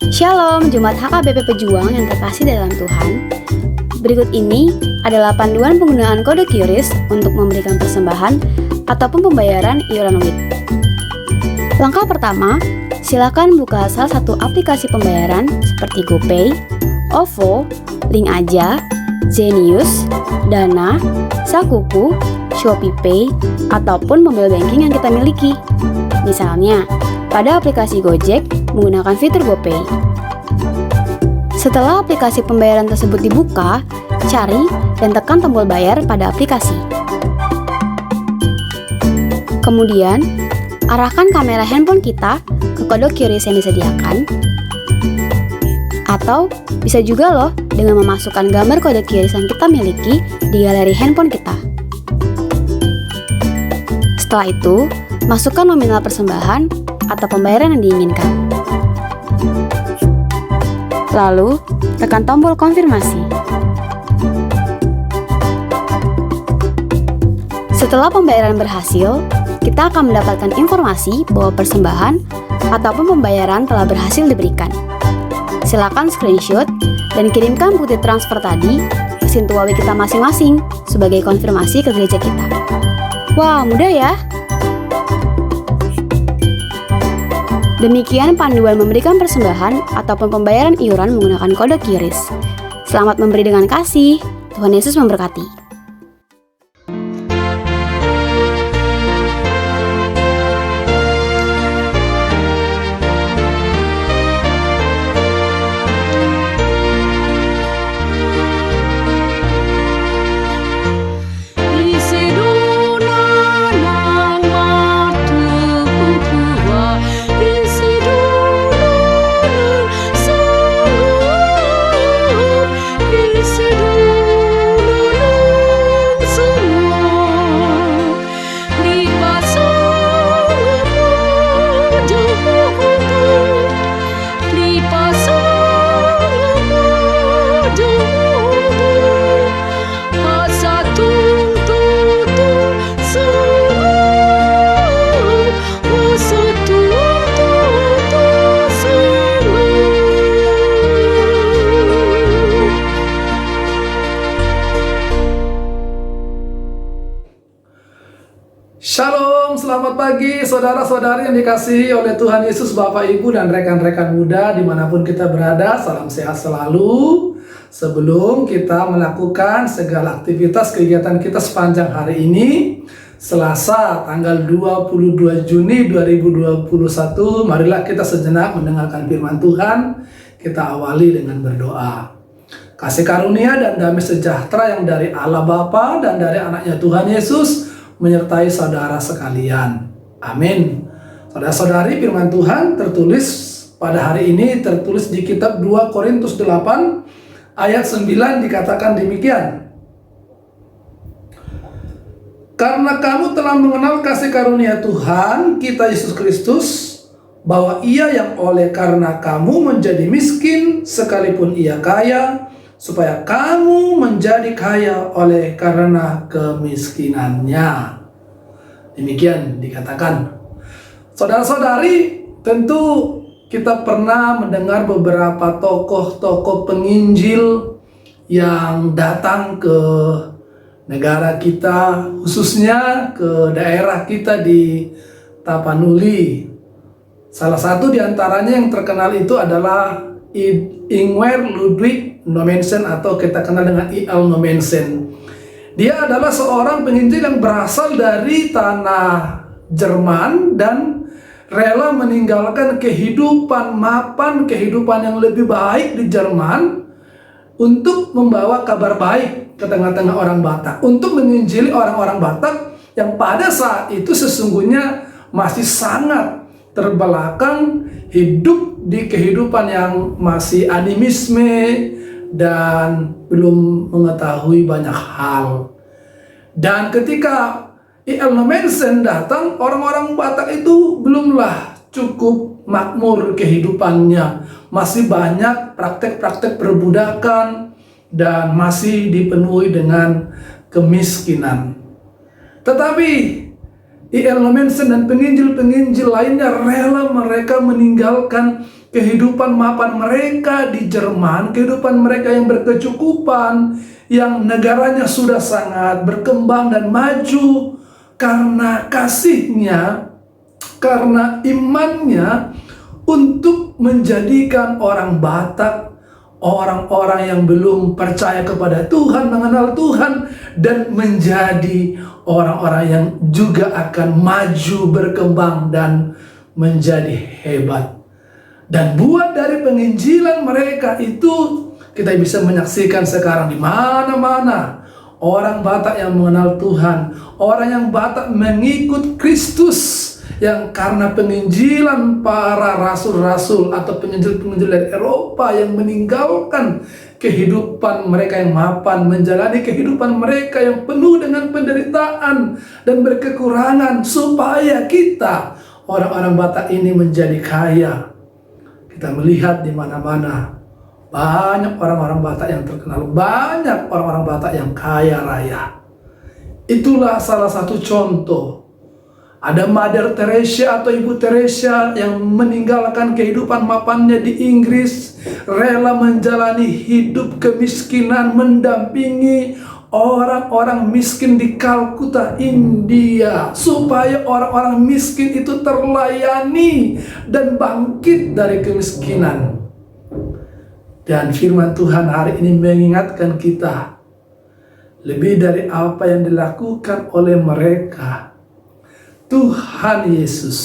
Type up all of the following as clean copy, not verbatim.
Shalom, Jemaat HKBP Pejuang yang terkasih dalam Tuhan. Berikut ini adalah panduan penggunaan kode QRIS untuk memberikan persembahan ataupun pembayaran iuran WIT. Langkah pertama, silakan buka salah satu aplikasi pembayaran seperti GoPay, OVO, Link Aja, Zenius, Dana, Sakuku, ShopeePay, ataupun mobile banking yang kita miliki. Misalnya, pada aplikasi Gojek menggunakan fitur GoPay. Setelah aplikasi pembayaran tersebut dibuka, cari dan tekan tombol bayar pada aplikasi. Kemudian, arahkan kamera handphone kita ke kode QRIS yang disediakan. Atau bisa juga loh dengan memasukkan gambar kode QRIS yang kita miliki di galeri handphone kita. Setelah itu, masukkan nominal persembahan atau pembayaran yang diinginkan. Lalu, tekan tombol konfirmasi. Setelah pembayaran berhasil, kita akan mendapatkan informasi bahwa persembahan ataupun pembayaran telah berhasil diberikan. Silakan screenshot dan kirimkan bukti transfer tadi ke Sintuawi kita masing-masing sebagai konfirmasi ke gereja kita. Wah, mudah ya? Demikian panduan memberikan persembahan ataupun pembayaran iuran menggunakan kode QRIS. Selamat memberi dengan kasih. Tuhan Yesus memberkati. Shalom, selamat pagi saudara-saudari yang dikasihi oleh Tuhan Yesus, Bapak, Ibu, dan rekan-rekan muda dimanapun kita berada. Salam sehat selalu. Sebelum kita melakukan segala aktivitas kegiatan kita sepanjang hari ini, Selasa tanggal 22 Juni 2021, marilah kita sejenak mendengarkan firman Tuhan. Kita awali dengan berdoa. Kasih karunia dan damai sejahtera yang dari Allah Bapa dan dari anaknya Tuhan Yesus menyertai saudara sekalian. Amin. Saudara-saudari, firman Tuhan tertulis pada hari ini tertulis di kitab 2 Korintus 8 ayat 9 dikatakan demikian. Karena kamu telah mengenal kasih karunia Tuhan kita Yesus Kristus, bahwa Ia yang oleh karena kamu menjadi miskin sekalipun Ia kaya, supaya kamu menjadi kaya oleh karena kemiskinannya. Demikian dikatakan. Saudara-saudari, tentu kita pernah mendengar beberapa tokoh-tokoh penginjil yang datang ke negara kita, khususnya ke daerah kita di Tapanuli. Salah satu di antaranya yang terkenal itu adalah Ingwer Ludwig Nommensen, atau kita kenal dengan I.L. Nommensen. Dia adalah seorang penginjil yang berasal dari tanah Jerman dan rela meninggalkan kehidupan mapan, kehidupan yang lebih baik di Jerman untuk membawa kabar baik ke tengah-tengah orang Batak, untuk menginjili orang-orang Batak yang pada saat itu sesungguhnya masih sangat terbelakang, hidup di kehidupan yang masih animisme dan belum mengetahui banyak hal. Dan ketika I.L. Nommensen datang, orang-orang Batak itu belumlah cukup makmur kehidupannya. Masih banyak praktek-praktek perbudakan dan masih dipenuhi dengan kemiskinan. Tetapi I.L. Nommensen dan penginjil-penginjil lainnya rela mereka meninggalkan kehidupan mapan mereka di Jerman, kehidupan mereka yang berkecukupan, yang negaranya sudah sangat berkembang dan maju karena kasihnya, karena imannya untuk menjadikan orang Batak, orang-orang yang belum percaya kepada Tuhan, mengenal Tuhan, dan menjadi orang-orang yang juga akan maju, berkembang, dan menjadi hebat. Dan buat dari penginjilan mereka itu, kita bisa menyaksikan sekarang di mana-mana orang Batak yang mengenal Tuhan, orang yang Batak mengikut Kristus, yang karena penginjilan para rasul-rasul atau penginjil-penginjil dari Eropa yang meninggalkan kehidupan mereka yang mapan, menjalani kehidupan mereka yang penuh dengan penderitaan dan berkekurangan, supaya kita, orang-orang Batak ini, menjadi kaya. Kita melihat di mana-mana banyak orang-orang Batak yang terkenal, banyak orang-orang Batak yang kaya raya. Itulah salah satu contoh. Ada Mother Teresa atau Ibu Teresa yang meninggalkan kehidupan mapannya di Inggris, rela menjalani hidup kemiskinan, mendampingi orang-orang miskin di Kalkuta, India, supaya orang-orang miskin itu terlayani dan bangkit dari kemiskinan. Dan firman Tuhan hari ini mengingatkan kita, lebih dari apa yang dilakukan oleh mereka, Tuhan Yesus,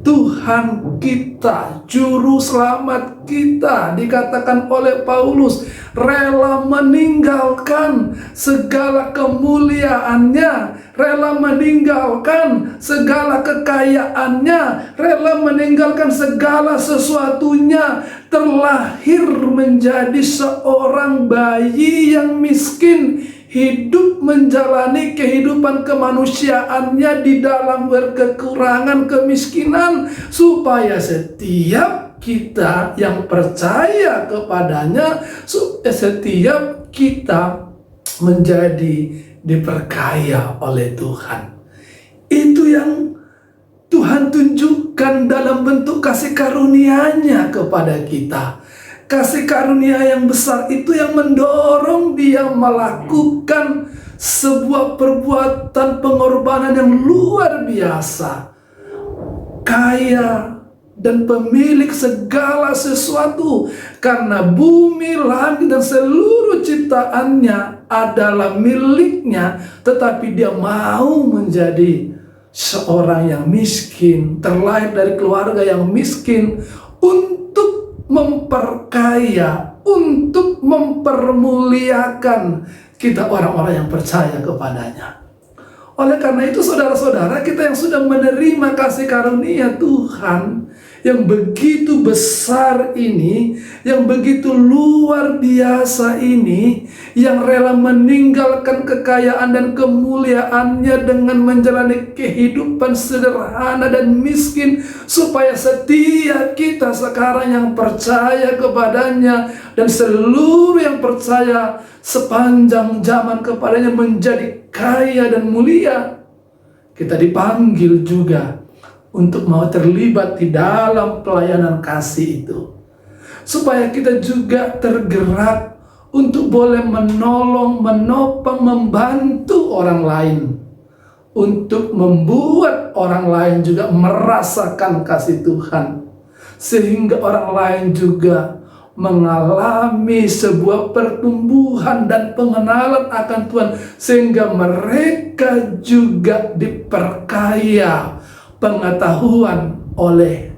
Tuhan kita, Juru Selamat kita, dikatakan oleh Paulus, rela meninggalkan segala kemuliaannya, rela meninggalkan segala kekayaannya, rela meninggalkan segala sesuatunya, terlahir menjadi seorang bayi yang miskin, hidup menjalani kehidupan kemanusiaannya di dalam berkekurangan, kemiskinan, supaya setiap kita yang percaya kepadanya, setiap kita menjadi diperkaya oleh Tuhan. Itu yang Tuhan tunjukkan dalam bentuk kasih karunia-Nya kepada kita. Kasih karunia yang besar itu yang mendorong dia melakukan sebuah perbuatan pengorbanan yang luar biasa. Kaya dan pemilik segala sesuatu, karena bumi, langit, dan seluruh ciptaannya adalah miliknya, tetapi dia mau menjadi seorang yang miskin, terlahir dari keluarga yang miskin, untuk memperkaya, untuk mempermuliakan kita, orang-orang yang percaya kepadanya. Oleh karena itu, saudara-saudara kita yang sudah menerima kasih karunia Tuhan yang begitu besar ini, yang begitu luar biasa ini, yang rela meninggalkan kekayaan dan kemuliaannya dengan menjalani kehidupan sederhana dan miskin, supaya setiap kita sekarang yang percaya kepadanya dan seluruh yang percaya sepanjang zaman kepadanya menjadi kaya dan mulia. Kita dipanggil juga untuk mau terlibat di dalam pelayanan kasih itu, supaya kita juga tergerak untuk boleh menolong, menopang, membantu orang lain, untuk membuat orang lain juga merasakan kasih Tuhan, sehingga orang lain juga mengalami sebuah pertumbuhan dan pengenalan akan Tuhan, sehingga mereka juga diperkaya pengetahuan oleh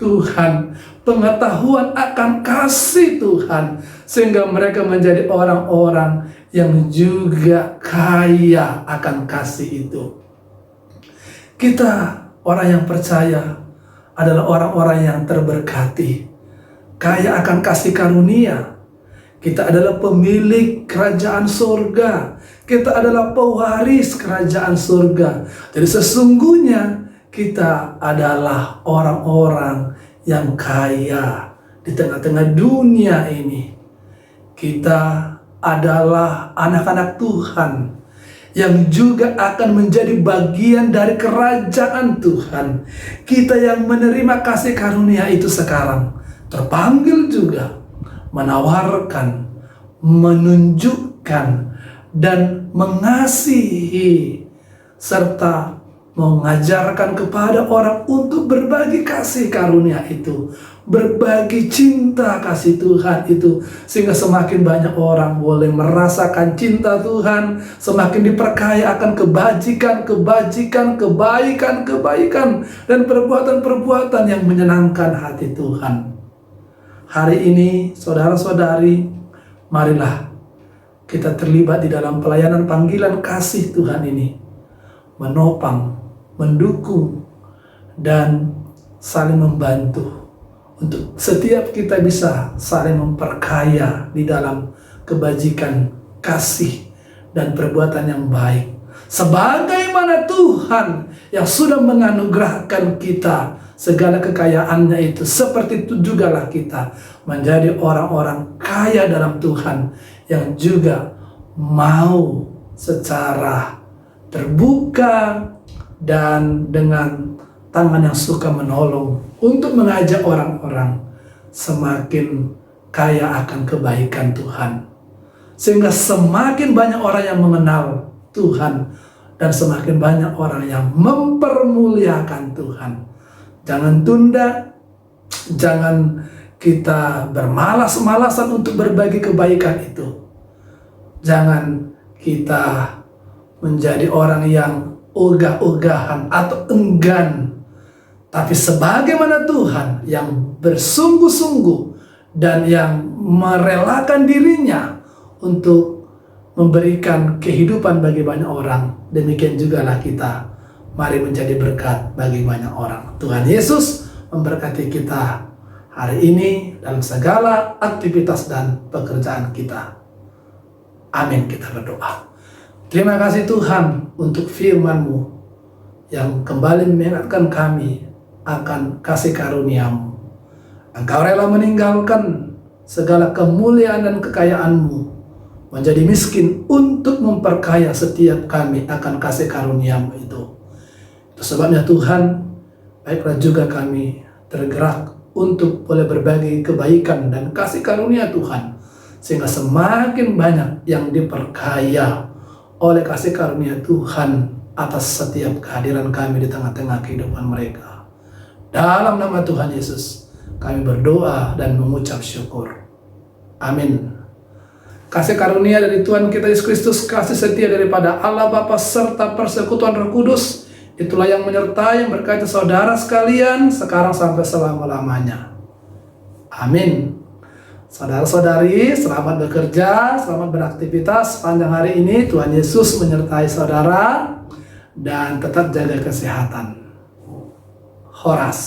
Tuhan, pengetahuan akan kasih Tuhan, sehingga mereka menjadi orang-orang yang juga kaya akan kasih itu. Kita, orang yang percaya, adalah orang-orang yang terberkati, kaya akan kasih karunia. Kita adalah pemilik kerajaan surga, kita adalah pewaris kerajaan surga. Jadi sesungguhnya kita adalah orang-orang yang kaya di tengah-tengah dunia ini. Kita adalah anak-anak Tuhan yang juga akan menjadi bagian dari kerajaan Tuhan. Kita yang menerima kasih karunia itu sekarang terpanggil juga menawarkan, menunjukkan, dan mengasihi serta mengajarkan kepada orang untuk berbagi kasih karunia itu, berbagi cinta kasih Tuhan itu, sehingga semakin banyak orang boleh merasakan cinta Tuhan, semakin diperkaya akan kebajikan, kebaikan, dan perbuatan-perbuatan yang menyenangkan hati Tuhan. Hari ini, saudara-saudari, marilah kita terlibat di dalam pelayanan panggilan kasih Tuhan ini, menopang, mendukung, dan saling membantu untuk setiap kita bisa saling memperkaya di dalam kebajikan, kasih, dan perbuatan yang baik. Sebagaimana Tuhan yang sudah menganugerahkan kita segala kekayaannya itu, seperti itu jugalah kita menjadi orang-orang kaya dalam Tuhan yang juga mau secara terbuka dan dengan tangan yang suka menolong untuk mengajak orang-orang semakin kaya akan kebaikan Tuhan, sehingga semakin banyak orang yang mengenal Tuhan dan semakin banyak orang yang mempermuliakan Tuhan. Jangan tunda, jangan kita bermalas-malasan untuk berbagi kebaikan itu. Jangan kita menjadi orang yang ogah-ogahan atau enggan, tapi sebagaimana Tuhan yang bersungguh-sungguh dan yang merelakan dirinya untuk memberikan kehidupan bagi banyak orang, demikian jugalah kita. Mari menjadi berkat bagi banyak orang. Tuhan Yesus memberkati kita hari ini dalam segala aktivitas dan pekerjaan kita. Amin, kita berdoa. Terima kasih Tuhan untuk firman-Mu yang kembali mengingatkan kami akan kasih karunia-Mu. Engkau rela meninggalkan segala kemuliaan dan kekayaan-Mu, menjadi miskin untuk memperkaya setiap kami akan kasih karunia-Mu itu. Itu sebabnya Tuhan, baiklah juga kami tergerak untuk boleh berbagi kebaikan dan kasih karunia Tuhan, sehingga semakin banyak yang diperkaya oleh kasih karunia Tuhan atas setiap kehadiran kami di tengah-tengah kehidupan mereka. Dalam nama Tuhan Yesus, kami berdoa dan mengucap syukur. Amin. Kasih karunia dari Tuhan kita Yesus Kristus, kasih setia daripada Allah Bapa serta persekutuan Roh Kudus, itulah yang menyertai, yang berkati saudara sekalian sekarang sampai selama-lamanya. Amin. Saudara-saudari, selamat bekerja, selamat beraktivitas sepanjang hari ini. Tuhan Yesus menyertai saudara dan tetap jaga kesehatan. Horas.